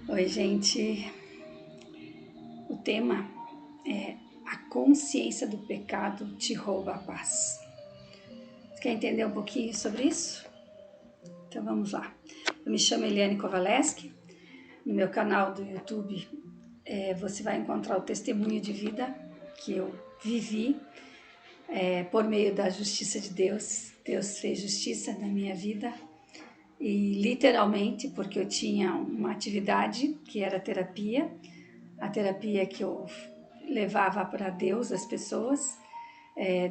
Oi, gente. O tema é a consciência do pecado te rouba a paz. Você quer entender um pouquinho sobre isso? Então vamos lá. Eu me chamo Eliane Kovaleski. No meu canal do YouTube você vai encontrar o testemunho de vida que eu vivi por meio da justiça de Deus. Deus fez justiça na minha vida e literalmente porque eu tinha uma atividade que era terapia, a terapia que eu levava para Deus as pessoas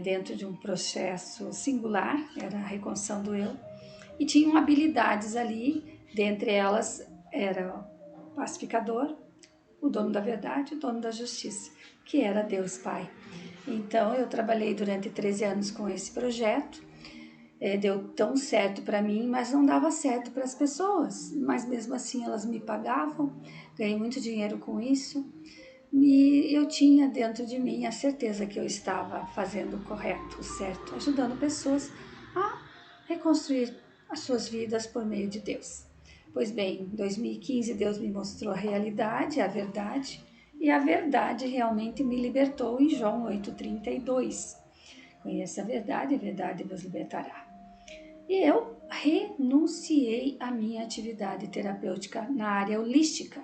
dentro de um processo singular, era a reconstrução do eu, e tinham habilidades ali, dentre elas era o pacificador, o dono da verdade, o dono da justiça, que era Deus Pai. Então eu trabalhei durante 13 anos com esse projeto, deu tão certo para mim, mas não dava certo para as pessoas, mas mesmo assim elas me pagavam, ganhei muito dinheiro com isso, e eu tinha dentro de mim a certeza que eu estava fazendo o correto, o certo, ajudando pessoas a reconstruir as suas vidas por meio de Deus. Pois bem, em 2015 Deus me mostrou a realidade, a verdade, e a verdade realmente me libertou em João 8,32. Conheça a verdade vos libertará. E eu renunciei à minha atividade terapêutica na área holística.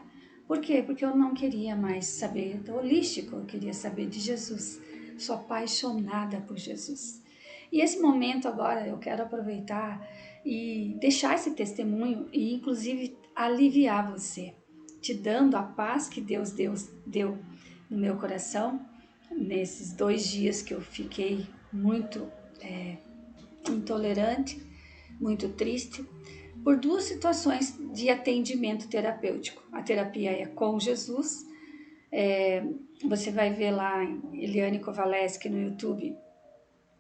Por quê? Porque eu não queria mais saber do holístico, eu queria saber de Jesus. Sou apaixonada por Jesus. E esse momento agora eu quero aproveitar e deixar esse testemunho e inclusive aliviar você, te dando a paz que Deus deu no meu coração nesses 2 dias que eu fiquei muito intolerante, muito triste, por 2 situações de atendimento terapêutico. A terapia é com Jesus, você vai ver lá em Eliane Kovaleski no YouTube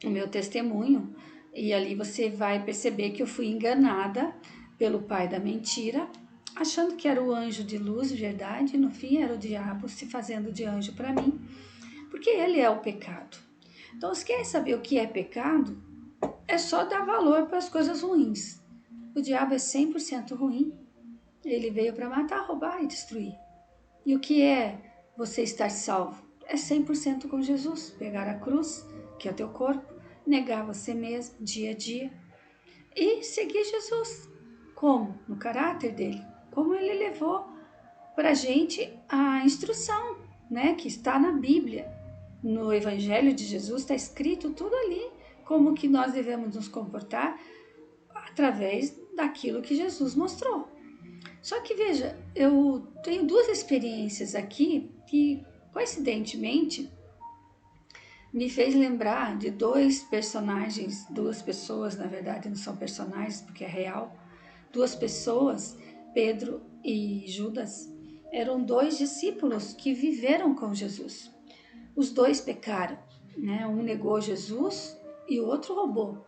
o meu testemunho, e ali você vai perceber que eu fui enganada pelo pai da mentira, achando que era o anjo de luz, verdade, e no fim era o diabo se fazendo de anjo para mim, porque ele é o pecado. Então, se quer saber o que é pecado, é só dar valor para as coisas ruins. O diabo é 100% ruim. Ele veio para matar, roubar e destruir. E o que é você estar salvo? É 100% com Jesus. Pegar a cruz, que é o teu corpo, negar você mesmo dia a dia e seguir Jesus. Como? No caráter dele. Como ele levou para a gente a instrução, né, que está na Bíblia. No Evangelho de Jesus está escrito tudo ali, como que nós devemos nos comportar através daquilo que Jesus mostrou. Só que veja, eu tenho 2 experiências aqui que coincidentemente me fez lembrar de 2 personagens, 2 pessoas, na verdade não são personagens porque é real, 2 pessoas, Pedro e Judas, eram 2 discípulos que viveram com Jesus. Os 2 pecaram, né? Um negou Jesus e o outro roubou.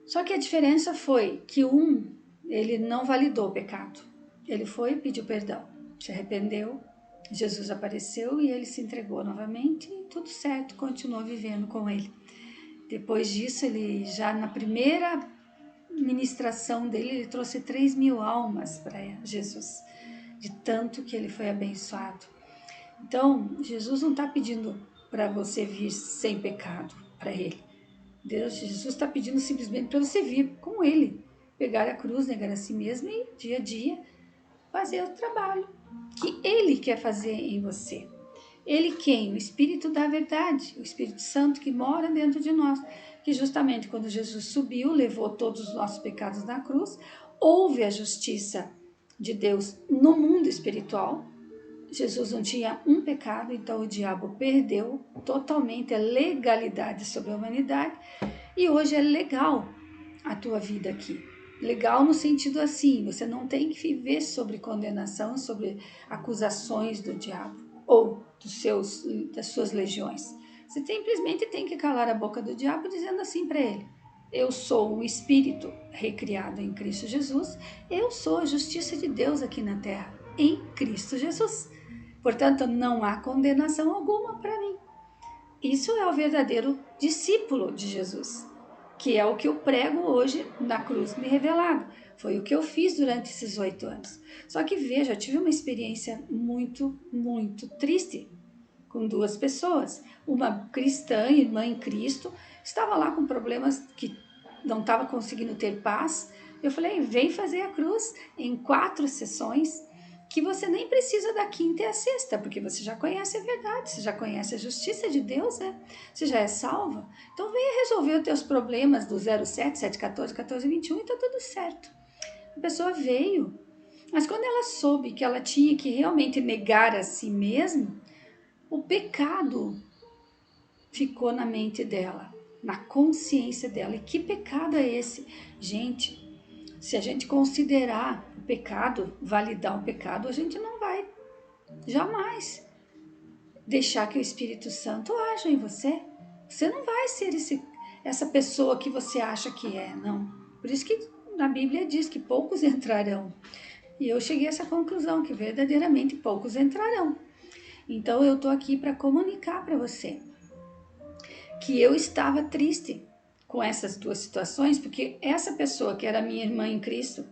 Só que a diferença foi que ele não validou o pecado. Ele foi e pediu perdão, se arrependeu, Jesus apareceu e ele se entregou novamente e tudo certo, continuou vivendo com ele. Depois disso, ele já na primeira ministração dele, ele trouxe 3.000 almas para Jesus, de tanto que ele foi abençoado. Então, Jesus não está pedindo para você vir sem pecado para ele. Jesus está pedindo simplesmente para você vir com ele, pegar a cruz, negar a si mesmo e dia a dia fazer o trabalho que ele quer fazer em você. Ele quem? O Espírito da verdade, o Espírito Santo que mora dentro de nós, que justamente quando Jesus subiu, levou todos os nossos pecados na cruz, houve a justiça de Deus no mundo espiritual. Jesus não tinha um pecado, então o diabo perdeu totalmente a legalidade sobre a humanidade e hoje é legal a tua vida aqui. Legal no sentido assim, você não tem que viver sobre condenação, sobre acusações do diabo ou das suas legiões. Você simplesmente tem que calar a boca do diabo dizendo assim para ele: eu sou um espírito recriado em Cristo Jesus, eu sou a justiça de Deus aqui na terra, em Cristo Jesus. Portanto, não há condenação alguma para mim. Isso é o verdadeiro discípulo de Jesus. que é o que eu prego hoje na cruz me revelado. Foi o que eu fiz durante esses 8 anos. Só que veja, eu tive uma experiência muito, muito triste com 2 pessoas. Uma cristã, irmã em Cristo, estava lá com problemas que não estava conseguindo ter paz. Eu falei, vem fazer a cruz em 4 sessões, que você nem precisa da quinta e a sexta, porque você já conhece a verdade, você já conhece a justiça de Deus, né? Você já é salva. Então venha resolver os teus problemas do 07, 714, 1421 e tá tudo certo. A pessoa veio, mas quando ela soube que ela tinha que realmente negar a si mesma, o pecado ficou na mente dela, na consciência dela. E que pecado é esse? Gente, se a gente considerar o pecado, validar o pecado, a gente não vai jamais deixar que o Espírito Santo haja em você. Você não vai ser essa pessoa que você acha que é, não. Por isso que na Bíblia diz que poucos entrarão. E eu cheguei a essa conclusão, que verdadeiramente poucos entrarão. Então eu estou aqui para comunicar para você que eu estava triste com essas 2 situações, porque essa pessoa que era minha irmã em Cristo,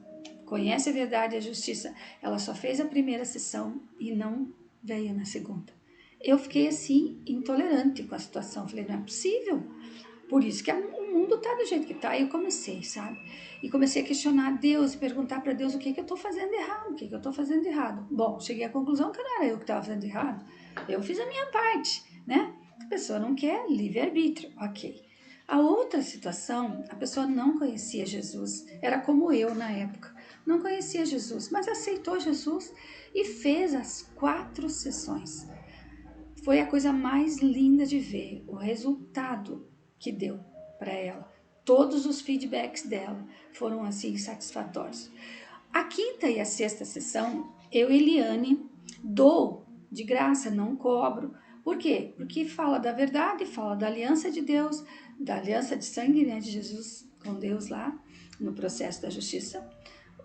conhece a verdade e a justiça, ela só fez a primeira sessão e não veio na segunda. Eu fiquei assim, intolerante com a situação. Falei, não é possível. Por isso que o mundo tá do jeito que tá. Aí eu comecei, sabe? E comecei a questionar Deus e perguntar para Deus o que eu tô fazendo errado, o que eu tô fazendo errado. Bom, cheguei à conclusão que não era eu que estava fazendo errado. Eu fiz a minha parte, né? A pessoa não quer livre-arbítrio, ok. A outra situação, a pessoa não conhecia Jesus, era como eu na época, não conhecia Jesus, mas aceitou Jesus e fez as 4 sessões. Foi a coisa mais linda de ver, o resultado que deu para ela. Todos os feedbacks dela foram assim satisfatórios. A quinta e a sexta sessão, eu e Eliane dou de graça, não cobro. Por quê? Porque fala da verdade, fala da aliança de Deus, da aliança de sangue, né, de Jesus com Deus lá, no processo da justiça,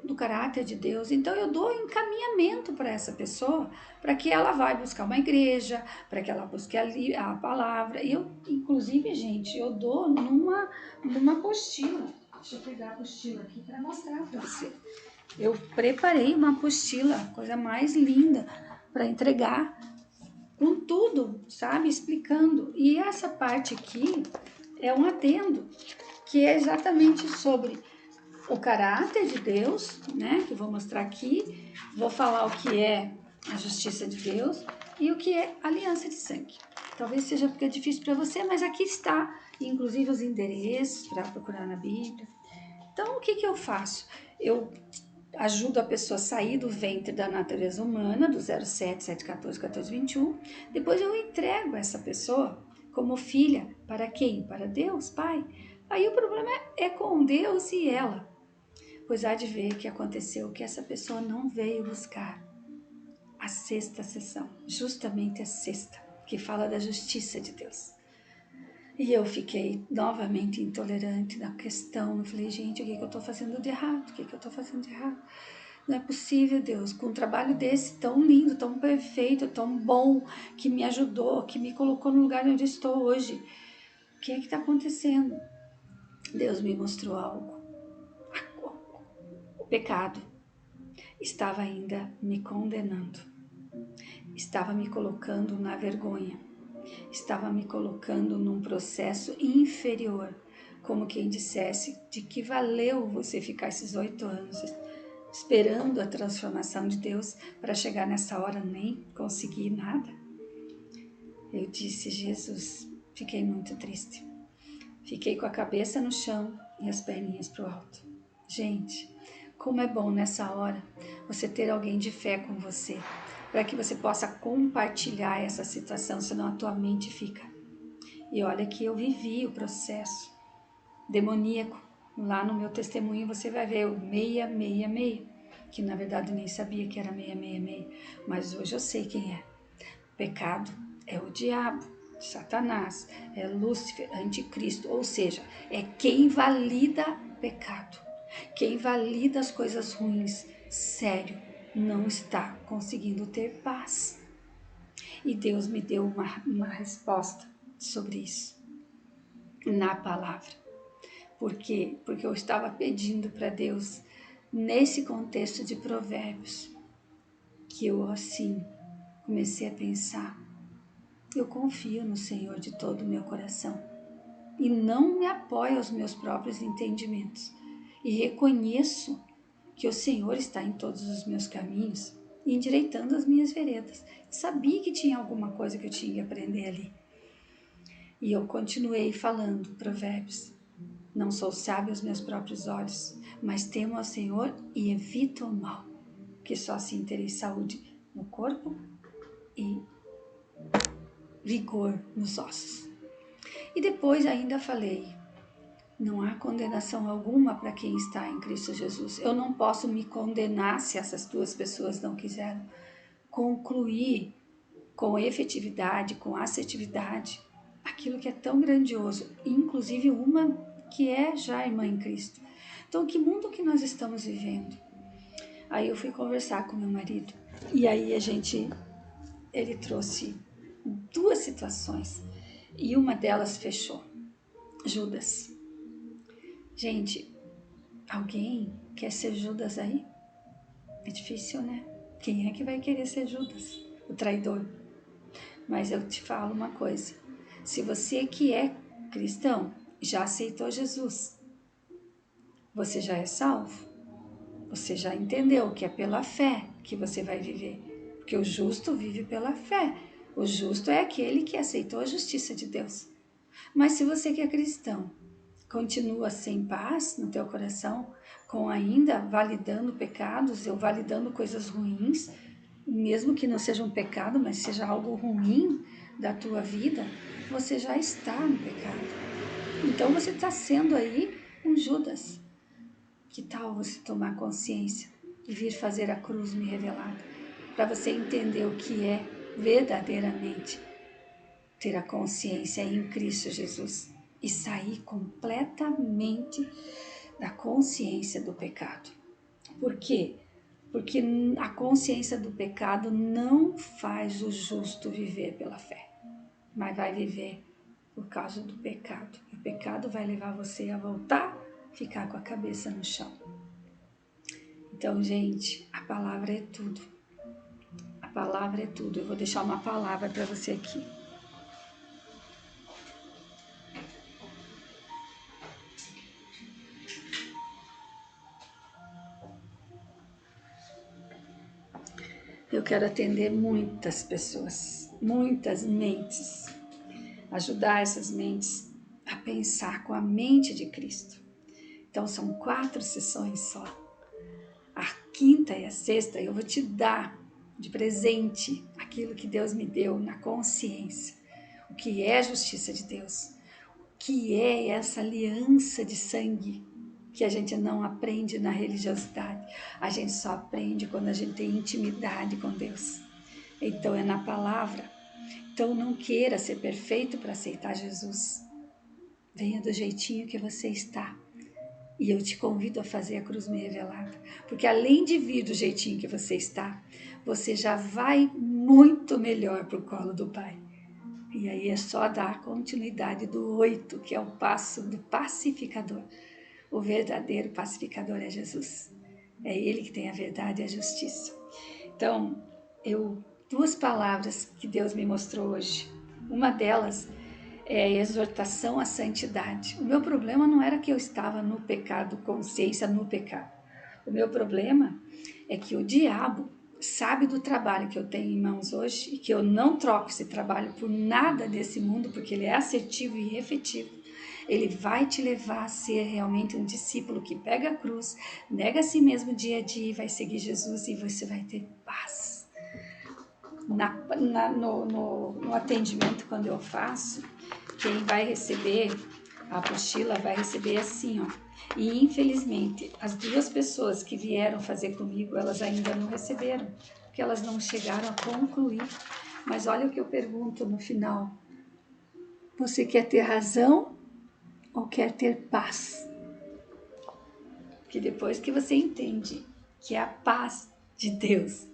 do caráter de Deus. Então eu dou encaminhamento para essa pessoa, para que ela vá buscar uma igreja, para que ela busque a palavra. E eu, inclusive, gente, eu dou numa apostila. Deixa eu pegar a apostila aqui para mostrar para você. Eu preparei uma apostila, coisa mais linda, para entregar com tudo, sabe? Explicando. E essa parte aqui é um adendo, que é exatamente sobre o caráter de Deus, né? Que eu vou mostrar aqui. Vou falar o que é a justiça de Deus e o que é aliança de sangue. Talvez seja porque é difícil para você, mas aqui está, inclusive os endereços para procurar na Bíblia. Então, o que eu faço? Eu ajudo a pessoa a sair do ventre da natureza humana, do 07, 714, 1421. Depois eu entrego essa pessoa como filha para quem? Para Deus, Pai. Aí o problema é com Deus e ela. Pois há de ver que aconteceu que essa pessoa não veio buscar a sexta sessão, justamente a sexta, que fala da justiça de Deus. E eu fiquei novamente intolerante na questão. Eu falei, gente, o que eu estou fazendo de errado? O que eu estou fazendo de errado? Não é possível, Deus, com um trabalho desse tão lindo, tão perfeito, tão bom, que me ajudou, que me colocou no lugar onde estou hoje. O que é que está acontecendo? Deus me mostrou algo. O pecado estava ainda me condenando, estava me colocando na vergonha, estava me colocando num processo inferior, como quem dissesse de que valeu você ficar esses 8 anos esperando a transformação de Deus para chegar nessa hora nem conseguir nada. Eu disse, Jesus, fiquei muito triste. Fiquei com a cabeça no chão e as perninhas para o alto. Gente, como é bom nessa hora você ter alguém de fé com você, para que você possa compartilhar essa situação, senão a tua mente fica. E olha que eu vivi o processo demoníaco. Lá no meu testemunho você vai ver o 666, que na verdade eu nem sabia que era 666, mas hoje eu sei quem é. O pecado é o diabo, Satanás, é Lúcifer, anticristo, ou seja, é quem valida o pecado, quem valida as coisas ruins, sério, não está conseguindo ter paz. E Deus me deu uma resposta sobre isso na palavra. Por quê? Porque eu estava pedindo para Deus, nesse contexto de Provérbios, que eu assim comecei a pensar, eu confio no Senhor de todo o meu coração e não me apoio aos meus próprios entendimentos e reconheço que o Senhor está em todos os meus caminhos e endireitando as minhas veredas. Eu sabia que tinha alguma coisa que eu tinha que aprender ali. E eu continuei falando Provérbios. Não sou sábio aos meus próprios olhos, mas temo ao Senhor e evito o mal, que só assim terei saúde no corpo e vigor nos ossos. E depois ainda falei, não há condenação alguma para quem está em Cristo Jesus. Eu não posso me condenar se essas duas pessoas não quiseram concluir com efetividade, com assertividade, aquilo que é tão grandioso, inclusive uma que é já irmã em Cristo. Então, que mundo que nós estamos vivendo? Aí eu fui conversar com meu marido e aí ele trouxe duas situações e uma delas fechou. Judas. Gente, alguém quer ser Judas aí? É difícil, né? Quem é que vai querer ser Judas? O traidor. Mas eu te falo uma coisa. Se você que é cristão já aceitou Jesus, você já é salvo. Você já entendeu que é pela fé que você vai viver. Porque o justo vive pela fé. O justo é aquele que aceitou a justiça de Deus. Mas se você que é cristão continua sem paz no teu coração, com ainda validando pecados ou validando coisas ruins, mesmo que não seja um pecado, mas seja algo ruim da tua vida, você já está no pecado. Então você está sendo aí um Judas. Que tal você tomar consciência e vir fazer a cruz me revelada, para você entender o que é verdadeiramente ter a consciência em Cristo Jesus e sair completamente da consciência do pecado. Por quê? Porque a consciência do pecado não faz o justo viver pela fé, mas vai viver por causa do pecado. E o pecado vai levar você a voltar, ficar com a cabeça no chão. Então, gente, a palavra é tudo. A palavra é tudo. Eu vou deixar uma palavra para você aqui. Eu quero atender muitas pessoas, muitas mentes, ajudar essas mentes a pensar com a mente de Cristo. Então são 4 sessões só. A quinta e a sexta eu vou te dar de presente aquilo que Deus me deu na consciência, o que é a justiça de Deus, o que é essa aliança de sangue que a gente não aprende na religiosidade, a gente só aprende quando a gente tem intimidade com Deus. Então é na palavra. Então não queira ser perfeito para aceitar Jesus. Venha do jeitinho que você está. E eu te convido a fazer a cruz me revelada, porque além de vir do jeitinho que você está, você já vai muito melhor para o colo do Pai. E aí é só dar continuidade do 8, que é o passo do pacificador. O verdadeiro pacificador é Jesus. É Ele que tem a verdade e a justiça. Então, 2 palavras que Deus me mostrou hoje. Uma delas é a exortação à santidade. O meu problema não era que eu estava no pecado, consciência no pecado. O meu problema é que o diabo sabe do trabalho que eu tenho em mãos hoje e que eu não troco esse trabalho por nada desse mundo, porque ele é assertivo e efetivo. Ele vai te levar a ser realmente um discípulo que pega a cruz, nega a si mesmo dia a dia e vai seguir Jesus e você vai ter paz. No atendimento, quando eu faço, quem vai receber a apostila vai receber assim, ó. E infelizmente, as 2 pessoas que vieram fazer comigo, elas ainda não receberam, porque elas não chegaram a concluir. Mas olha o que eu pergunto no final. Você quer ter razão ou quer ter paz? Porque depois que você entende que a paz de Deus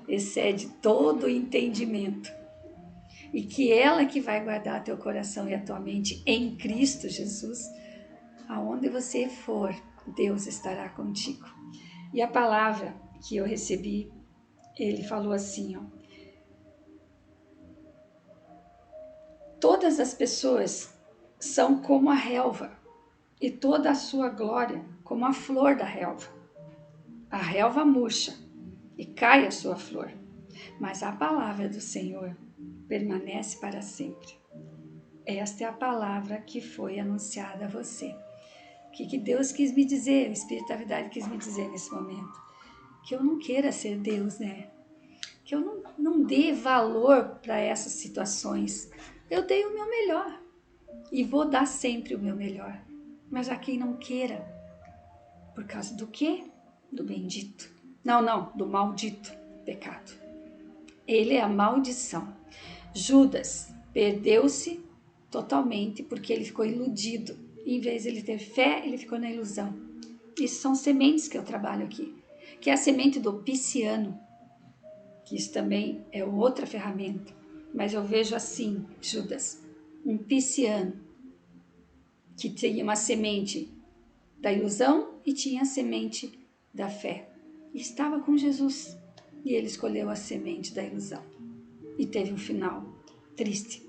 excede todo o entendimento e que ela que vai guardar teu coração e a tua mente em Cristo Jesus, Aonde você for, Deus estará contigo. E a palavra que eu recebi, ele falou assim, ó, todas as pessoas são como a relva, e toda a sua glória como a flor da relva. A relva murcha e cai a sua flor, mas a palavra do Senhor permanece para sempre. Esta é a palavra que foi anunciada a você. O que Deus quis me dizer, o Espírito da Verdade quis me dizer nesse momento? Que eu não queira ser Deus, né? Que eu não dê valor para essas situações. Eu dei o meu melhor e vou dar sempre o meu melhor. Mas a quem não queira, por causa do quê? Do bendito. Não, do maldito pecado. Ele é a maldição. Judas perdeu-se totalmente porque ele ficou iludido. Em vez de ele ter fé, ele ficou na ilusão. Isso são sementes que eu trabalho aqui, que é a semente do pisciano, que isso também é outra ferramenta. Mas eu vejo assim, Judas, um pisciano, que tinha uma semente da ilusão e tinha a semente da fé. E estava com Jesus. E ele escolheu a semente da ilusão. E teve um final triste.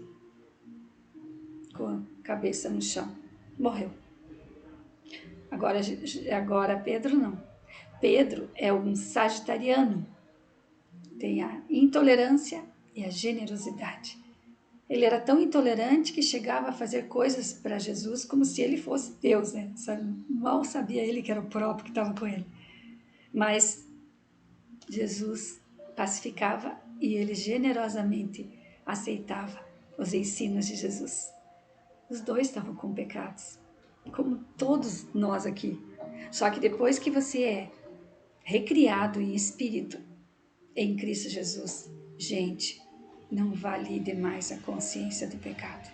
Com a cabeça no chão. Morreu. Agora Pedro não. Pedro é um sagitariano. Tem a intolerância e a generosidade. Ele era tão intolerante que chegava a fazer coisas para Jesus como se ele fosse Deus, né? Mal sabia ele que era o próprio que estava com ele. Mas Jesus pacificava e ele generosamente aceitava os ensinos de Jesus. Os dois estavam com pecados, como todos nós aqui. Só que depois que você é recriado em espírito em Cristo Jesus, gente, não valide mais a consciência do pecado,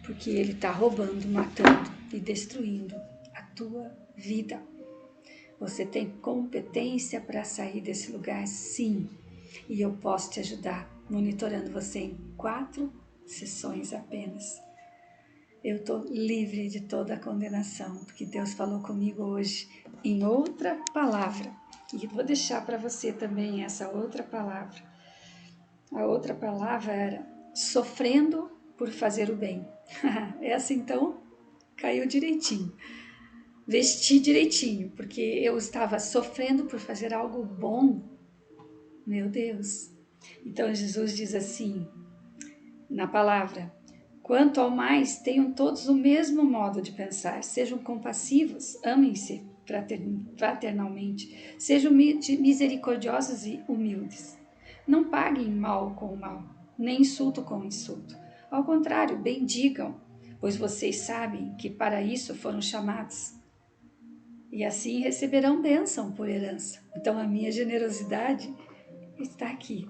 porque ele está roubando, matando e destruindo a tua vida. Você tem competência para sair desse lugar, sim, e eu posso te ajudar monitorando você em 4 sessões apenas. Eu estou livre de toda a condenação, porque Deus falou comigo hoje em outra palavra. E vou deixar para você também essa outra palavra. A outra palavra era sofrendo por fazer o bem. Essa então caiu direitinho. Vesti direitinho, porque eu estava sofrendo por fazer algo bom. Meu Deus. Então Jesus diz assim na palavra: quanto ao mais, tenham todos o mesmo modo de pensar, sejam compassivos, amem-se fraternalmente, sejam misericordiosos e humildes. Não paguem mal com mal, nem insulto com insulto. Ao contrário, bendigam, pois vocês sabem que para isso foram chamados. E assim receberão bênção por herança. Então a minha generosidade está aqui.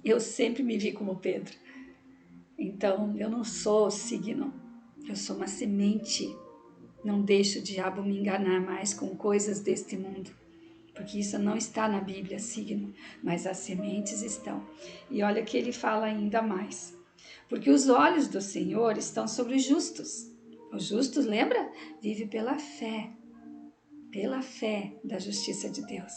Eu sempre me vi como Pedro. Então, eu não sou signo, eu sou uma semente. Não deixo o diabo me enganar mais com coisas deste mundo, porque isso não está na Bíblia, signo, mas as sementes estão. E olha que ele fala ainda mais. Porque os olhos do Senhor estão sobre os justos. Os justos, lembra? Vive pela fé da justiça de Deus,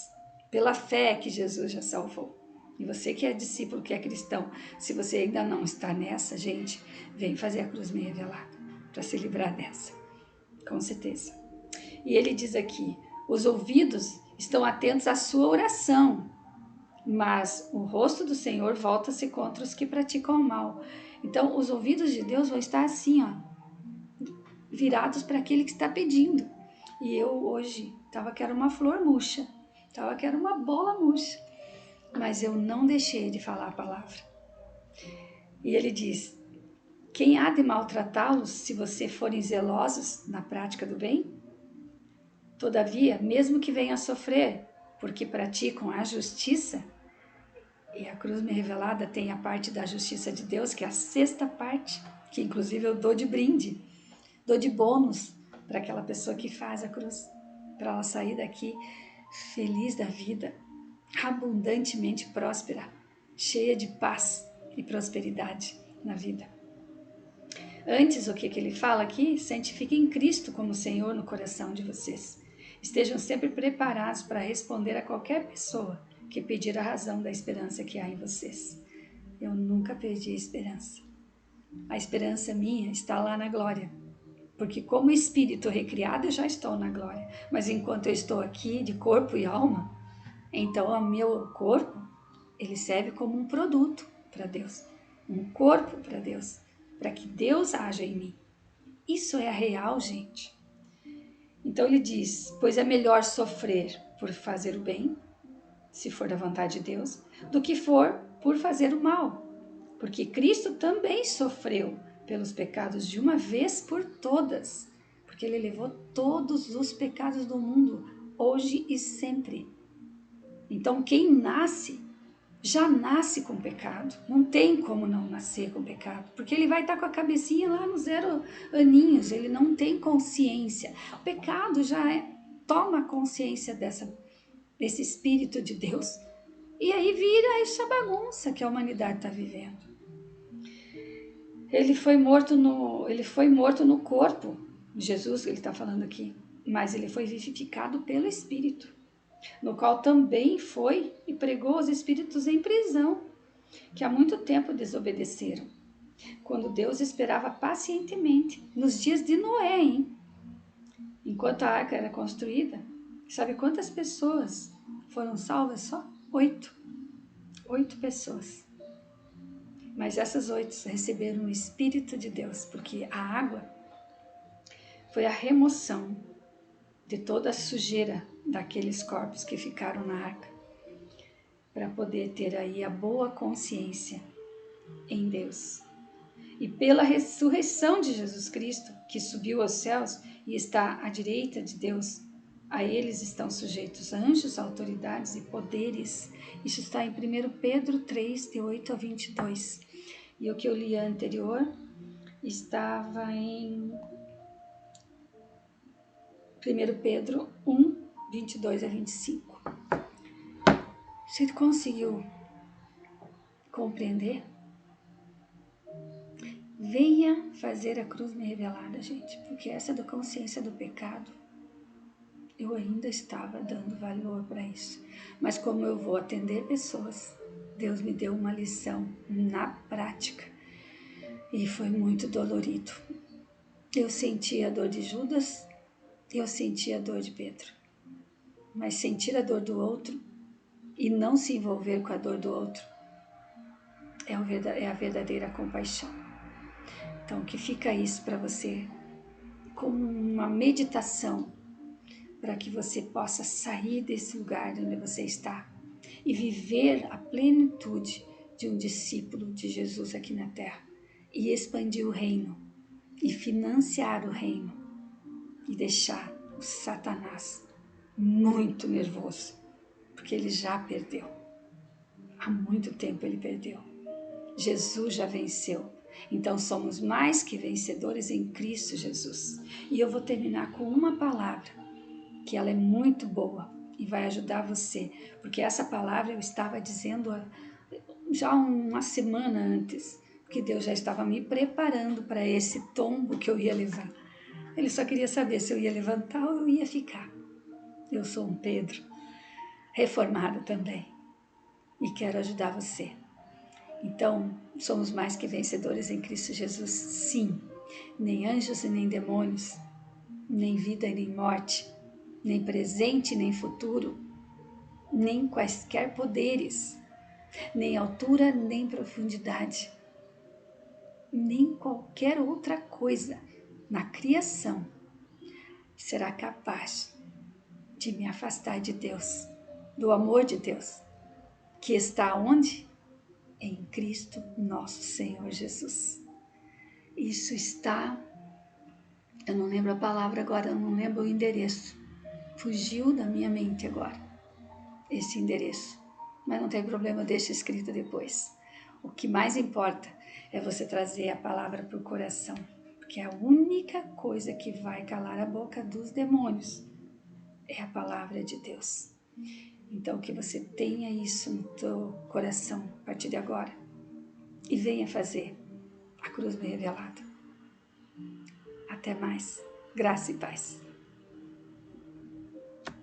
pela fé que Jesus já salvou. E você que é discípulo, que é cristão, se você ainda não está nessa, gente, vem fazer a cruz me revelada para se livrar dessa, com certeza. E ele diz aqui, os ouvidos estão atentos à sua oração, mas o rosto do Senhor volta-se contra os que praticam o mal. Então, os ouvidos de Deus vão estar assim, ó, virados para aquele que está pedindo. E eu hoje estava que era uma flor murcha, estava que era uma bola murcha, mas eu não deixei de falar a palavra. E ele diz, quem há de maltratá-los se vocês forem zelosos na prática do bem? Todavia, mesmo que venham a sofrer, porque praticam a justiça, e a cruz me revelada tem a parte da justiça de Deus, que é a 6ª parte, que inclusive eu dou de brinde, dou de bônus para aquela pessoa que faz a cruz, para ela sair daqui feliz da vida, abundantemente próspera, cheia de paz e prosperidade na vida. Antes, o que ele fala aqui? Santifiquem Cristo como Senhor no coração de vocês. Estejam sempre preparados para responder a qualquer pessoa que pedir a razão da esperança que há em vocês. Eu nunca perdi a esperança. A esperança minha está lá na glória. Porque como espírito recriado eu já estou na glória. Mas enquanto eu estou aqui de corpo e alma, então o meu corpo, ele serve como um produto para Deus. Um corpo para Deus. Para que Deus haja em mim. Isso é a real, gente. Então ele diz, pois é melhor sofrer por fazer o bem, se for da vontade de Deus, do que for por fazer o mal. Porque Cristo também sofreu pelos pecados de uma vez por todas, porque ele levou todos os pecados do mundo, hoje e sempre. Então quem nasce, já nasce com pecado, não tem como não nascer com pecado, porque ele vai estar com a cabecinha lá nos 0 aninhos, ele não tem consciência. O pecado já toma consciência desse Espírito de Deus, e aí vira essa bagunça que a humanidade está vivendo. Ele foi morto no corpo, Jesus, ele está falando aqui, mas ele foi vivificado pelo Espírito, no qual também foi e pregou os espíritos em prisão, que há muito tempo desobedeceram, quando Deus esperava pacientemente, nos dias de Noé, hein? Enquanto a arca era construída, sabe quantas pessoas foram salvas? Só 8. 8 pessoas. Mas essas 8 receberam o Espírito de Deus, porque a água foi a remoção de toda a sujeira daqueles corpos que ficaram na arca, para poder ter aí a boa consciência em Deus. E pela ressurreição de Jesus Cristo, que subiu aos céus e está à direita de Deus, a eles estão sujeitos anjos, autoridades e poderes. Isso está em 1 Pedro 3, de 8 a 22. E o que eu li anterior estava em 1 Pedro 1, 22 a 25. Você conseguiu compreender? Venha fazer a cruz me revelada, gente, porque essa da consciência do pecado, eu ainda estava dando valor para isso. Mas como eu vou atender pessoas, Deus me deu uma lição na prática e foi muito dolorido. Eu senti a dor de Judas, eu senti a dor de Pedro. Mas sentir a dor do outro e não se envolver com a dor do outro é a verdadeira compaixão. Então, que fica isso para você como uma meditação, para que você possa sair desse lugar onde você está e viver a plenitude de um discípulo de Jesus aqui na Terra e expandir o reino e financiar o reino e deixar o Satanás muito nervoso, porque ele já perdeu. Há muito tempo ele perdeu. Jesus já venceu. Então somos mais que vencedores em Cristo Jesus. E eu vou terminar com uma palavra, que ela é muito boa e vai ajudar você, porque essa palavra eu estava dizendo já uma semana antes, que Deus já estava me preparando para esse tombo que eu ia levar. Ele só queria saber se eu ia levantar ou eu ia ficar. Eu sou um Pedro, reformado também, e quero ajudar você. Então, somos mais que vencedores em Cristo Jesus, sim. Nem anjos e nem demônios, nem vida e nem morte, nem presente nem futuro, nem quaisquer poderes, nem altura nem profundidade, nem qualquer outra coisa na criação será capaz de me afastar de Deus, do amor de Deus, que está onde? Em Cristo nosso Senhor Jesus. Isso está, eu não lembro a palavra agora, eu não lembro o endereço, fugiu da minha mente agora, esse endereço, mas não tem problema, eu deixo escrito depois. O que mais importa é você trazer a palavra para o coração, porque a única coisa que vai calar a boca dos demônios é a palavra de Deus. Então que você tenha isso no teu coração a partir de agora e venha fazer a cruz me revelada. Até mais. Graça e paz.